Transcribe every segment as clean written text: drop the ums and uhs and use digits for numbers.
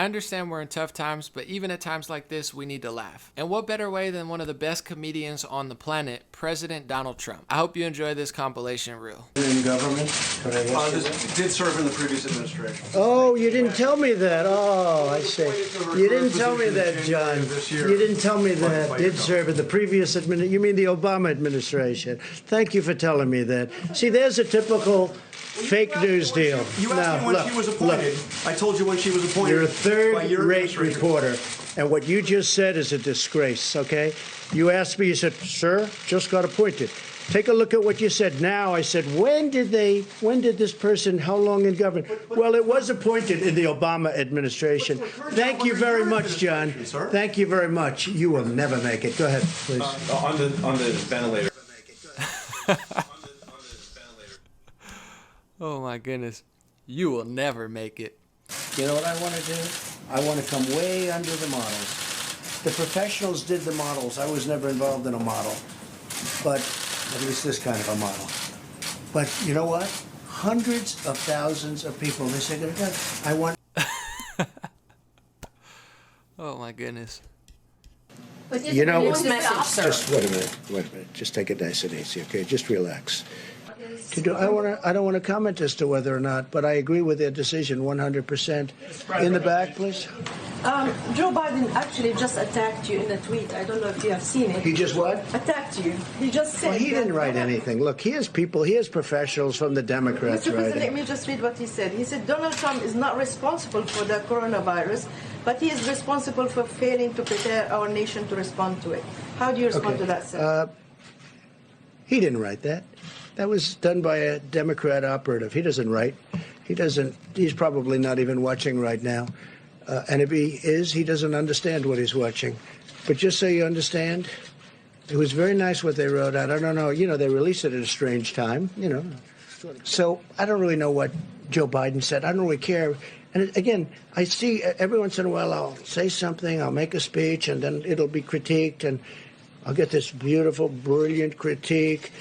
I understand we're in tough times, but even at times like this, we need to laugh. And what better way than one of the best comedians on the planet, President Donald Trump. I hope you enjoy this compilation reel. In government? This did serve in the previous administration. Oh, you didn't tell me that. Oh, I see. You didn't tell me that, John. You didn't tell me that. Did serve in the previous administration. You mean the Obama administration. Thank you for telling me that. See, there's a typical fake news deal. You asked me when she was appointed. I told you when she was appointed. You're a third-rate reporter, and what you just said is a disgrace, okay? You asked me, you said, sir, just got appointed. Take a look at what you said now. I said, when did this person, how long in government? Well, it was appointed in the Obama administration. Thank you very much, John. Thank you very much. You will never make it. Go ahead, please. On the ventilator. Oh my goodness. You will never make it. You know what I want to do? I want to come way under the models. The professionals did the models. I was never involved in a model, but at least this kind of a model. But you know what? Hundreds of thousands of people, they say, I want... Oh my goodness. You know, message, sir. just wait a minute. Just take it nice and easy, okay? Just relax. I don't want to comment as to whether or not, but I agree with their decision 100%. In the back, please. Joe Biden actually just attacked you in a tweet. I don't know if you have seen it. He just what? Attacked you. He just said... Well, he didn't write anything. Look, he has professionals from the Democrats Mr. President, writing. let me just read what he said. He said, Donald Trump is not responsible for the coronavirus, but he is responsible for failing to prepare our nation to respond to it. How do you respond to that, sir? He didn't write that. That was done by a Democrat operative. He doesn't write. He's probably not even watching right now. And if he is, he doesn't understand what he's watching. But just so you understand, it was very nice what they wrote out. I don't know, they released it at a strange time, So I don't really know what Joe Biden said. I don't really care. And again, I see every once in a while I'll say something, I'll make a speech, and then it'll be critiqued, and I'll get this beautiful, brilliant critique.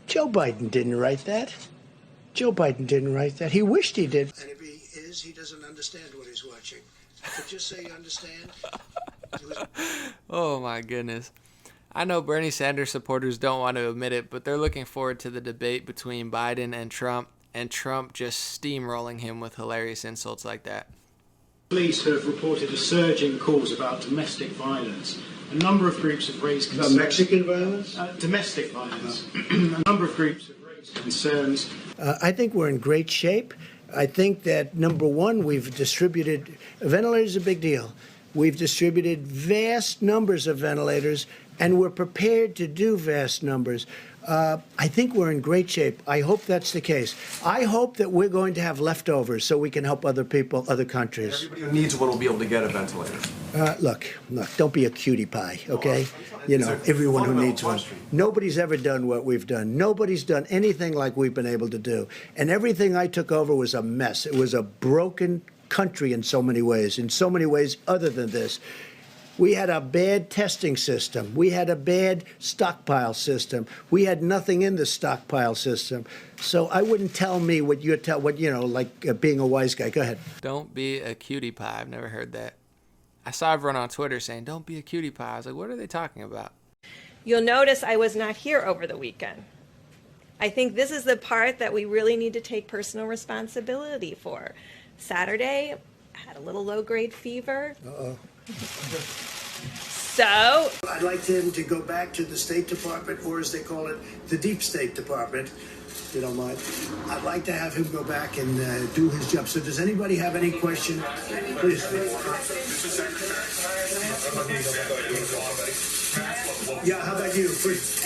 Joe Biden didn't write that. Joe Biden didn't write that. He wished he did. And if he is, he doesn't understand what he's watching. But just so you understand. Oh my goodness. I know Bernie Sanders supporters don't want to admit it, but they're looking forward to the debate between Biden and Trump just steamrolling him with hilarious insults like that. Police have reported a surge in calls about domestic violence. A number of groups have raised concerns. Mexican violence? Domestic violence. A number of groups have raised concerns. I think we're in great shape. I think that, number one, we've distributed... Ventilators is a big deal. We've distributed vast numbers of ventilators, and we're prepared to do vast numbers. I think we're in great shape. I hope that's the case. I hope that we're going to have leftovers so we can help other people, other countries. Everybody who needs one will be able to get a ventilator. Look, don't be a cutie pie, okay? Everyone who needs one. Nobody's ever done what we've done. Nobody's done anything like we've been able to do. And everything I took over was a mess. It was a broken country in so many ways other than this. We had a bad testing system. We had a bad stockpile system. We had nothing in the stockpile system. So I wouldn't tell me what like being a wise guy. Go ahead. Don't be a cutie pie. I've never heard that. I saw everyone on Twitter saying, don't be a cutie pie. I was like, what are they talking about? You'll notice I was not here over the weekend. I think this is the part that we really need to take personal responsibility for. Saturday, I had a little low-grade fever. Uh-oh. So I'd like him to go back to the State Department, or as they call it, the Deep State Department, if you don't mind. I'd like to have him go back and do his job. So does anybody have any question? Please. Yeah, how about you?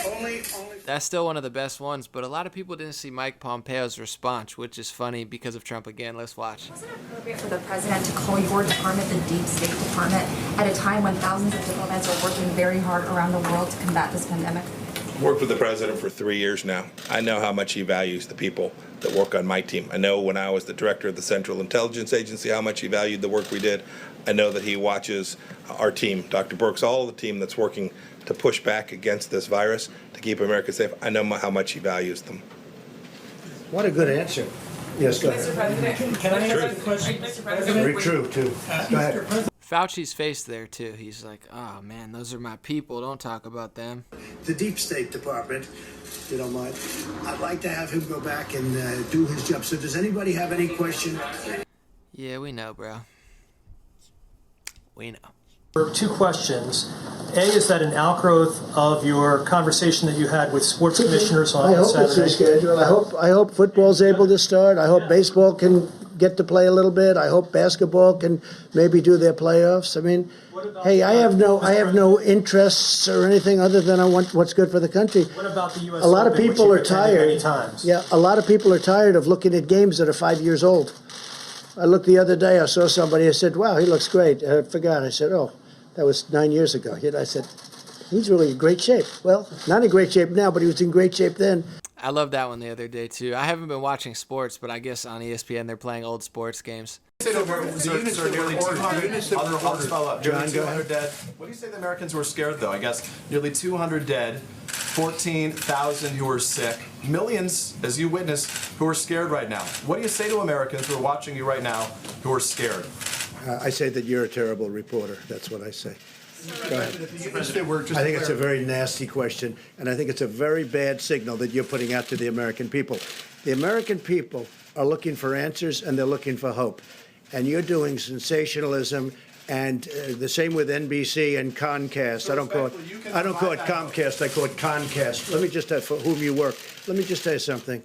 Only. That's still one of the best ones, but a lot of people didn't see Mike Pompeo's response, which is funny because of Trump again. Let's watch. Was it appropriate for the president to call your department the Deep State Department at a time when thousands of diplomats are working very hard around the world to combat this pandemic? Worked with the president for 3 years now. I know how much he values the people that work on my team. I know when I was the director of the Central Intelligence Agency how much he valued the work we did. I know that he watches our team, Dr. Birx, all of the team that's working to push back against this virus, to keep America safe. I know how much he values them. What a good answer. Yes, go ahead. Mr. President, can I ask a question? Mr. President, Very true, too. Go ahead. Fauci's face there too. He's like, oh man, those are my people. Don't talk about them. The Deep State Department, if you don't mind, I'd like to have him go back and do his job. So does anybody have any question? Yeah, we know, bro. We know. Two questions. A, is that an outgrowth of your conversation that you had with sports commissioners on I hope Saturday? it's rescheduled. I hope football's able to start. I hope baseball can get to play a little bit. I hope basketball can maybe do their playoffs. I mean, hey, I have no interests or anything other than I want what's good for the country. What about the U.S. A lot of Open, which people you've are attended many tired. times? Yeah, a lot of people are tired of looking at games that are 5 years old. I looked the other day. I saw somebody. I said, "Wow, he looks great." I forgot. I said, "Oh, that was 9 years ago." I said, "He's really in great shape." Well, not in great shape now, but he was in great shape then. I love that one the other day too. I haven't been watching sports, but I guess on ESPN they're playing old sports games. Nearly 200 dead. What do you say the Americans were scared, though? I guess nearly 200 dead, 14,000 who are sick, millions, as you witnessed, who are scared right now. What do you say to Americans who are watching you right now who are scared? I say that you're a terrible reporter. That's what I say. Go ahead. I think it's a very nasty question, and I think it's a very bad signal that you're putting out to the American people. The American people are looking for answers, and they're looking for hope. And you're doing sensationalism, and the same with NBC and Comcast. I don't call it Comcast. I call it Comcast. Let me just for whom you work. Let me just tell you something.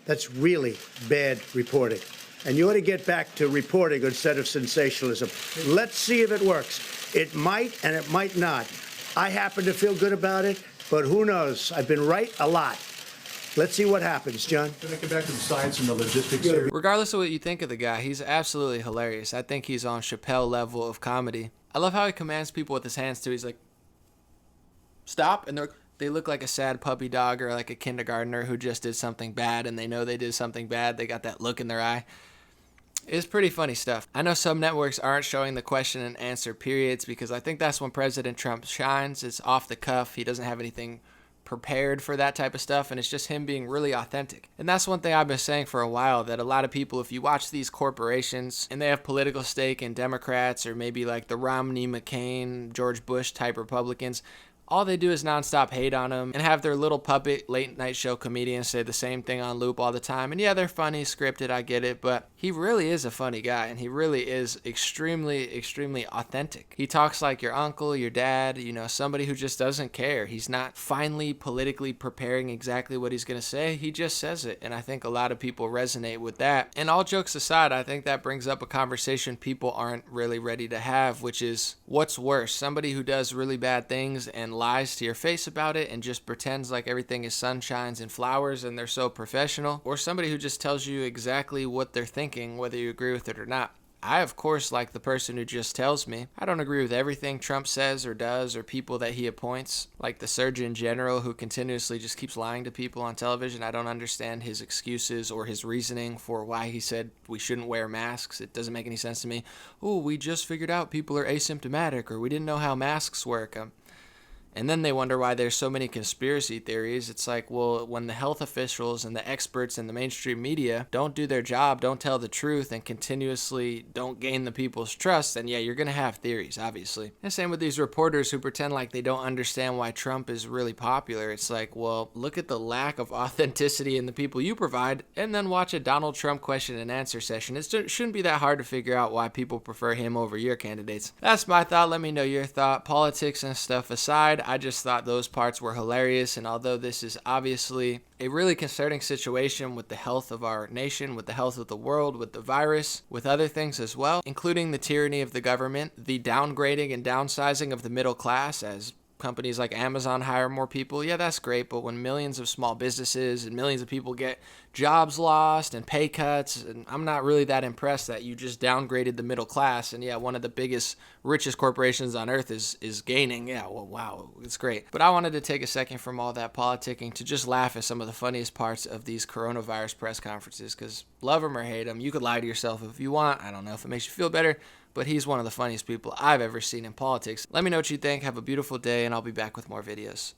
That's really bad reporting. And you ought to get back to reporting instead of sensationalism. Let's see if it works. It might and it might not. I happen to feel good about it, but who knows? I've been right a lot. Let's see what happens, John. Can I get back to the science and the logistics? Regardless of what you think of the guy, he's absolutely hilarious. I think he's on Chappelle level of comedy. I love how he commands people with his hands too. He's like, stop, and they look like a sad puppy dog or like a kindergartner who just did something bad, and they know they did something bad. They got that look in their eye. It's pretty funny stuff. I know some networks aren't showing the question and answer periods because I think that's when President Trump shines. It's off the cuff. He doesn't have anything prepared for that type of stuff, and it's just him being really authentic. And that's one thing I've been saying for a while, that a lot of people, if you watch these corporations and they have political stake in Democrats or maybe like the Romney, McCain, George Bush type Republicans, all they do is nonstop hate on him and have their little puppet late night show comedians say the same thing on loop all the time. And yeah, they're funny, scripted, I get it, but he really is a funny guy, and he really is extremely, extremely authentic. He talks like your uncle, your dad, somebody who just doesn't care. He's not finely politically preparing exactly what he's going to say. He just says it, and I think a lot of people resonate with that. And all jokes aside, I think that brings up a conversation people aren't really ready to have, which is what's worse, somebody who does really bad things and lies to your face about it and just pretends like everything is sunshines and flowers and they're so professional, or somebody who just tells you exactly what they're thinking, whether you agree with it or not. I, of course, like the person who just tells me. I don't agree with everything Trump says or does or people that he appoints, like the Surgeon General who continuously just keeps lying to people on television. I don't understand his excuses or his reasoning for why he said we shouldn't wear masks. It doesn't make any sense to me. Oh, we just figured out people are asymptomatic, or we didn't know how masks work. And then they wonder why there's so many conspiracy theories. It's like, well, when the health officials and the experts in the mainstream media don't do their job, don't tell the truth, and continuously don't gain the people's trust, then yeah, you're going to have theories, obviously. And same with these reporters who pretend like they don't understand why Trump is really popular. It's like, well, look at the lack of authenticity in the people you provide, and then watch a Donald Trump question and answer session. It shouldn't be that hard to figure out why people prefer him over your candidates. That's my thought. Let me know your thought. Politics and stuff aside, I just thought those parts were hilarious, and although this is obviously a really concerning situation with the health of our nation, with the health of the world, with the virus, with other things as well, including the tyranny of the government, the downgrading and downsizing of the middle class as companies like Amazon hire more people, yeah, that's great, but when millions of small businesses and millions of people get jobs lost and pay cuts, and I'm not really that impressed that you just downgraded the middle class, and yeah, one of the biggest, richest corporations on earth is gaining, yeah, well, wow, it's great. But I wanted to take a second from all that politicking to just laugh at some of the funniest parts of these coronavirus press conferences, because love them or hate them, you could lie to yourself if you want, I don't know if it makes you feel better, but he's one of the funniest people I've ever seen in politics. Let me know what you think. Have a beautiful day, and I'll be back with more videos.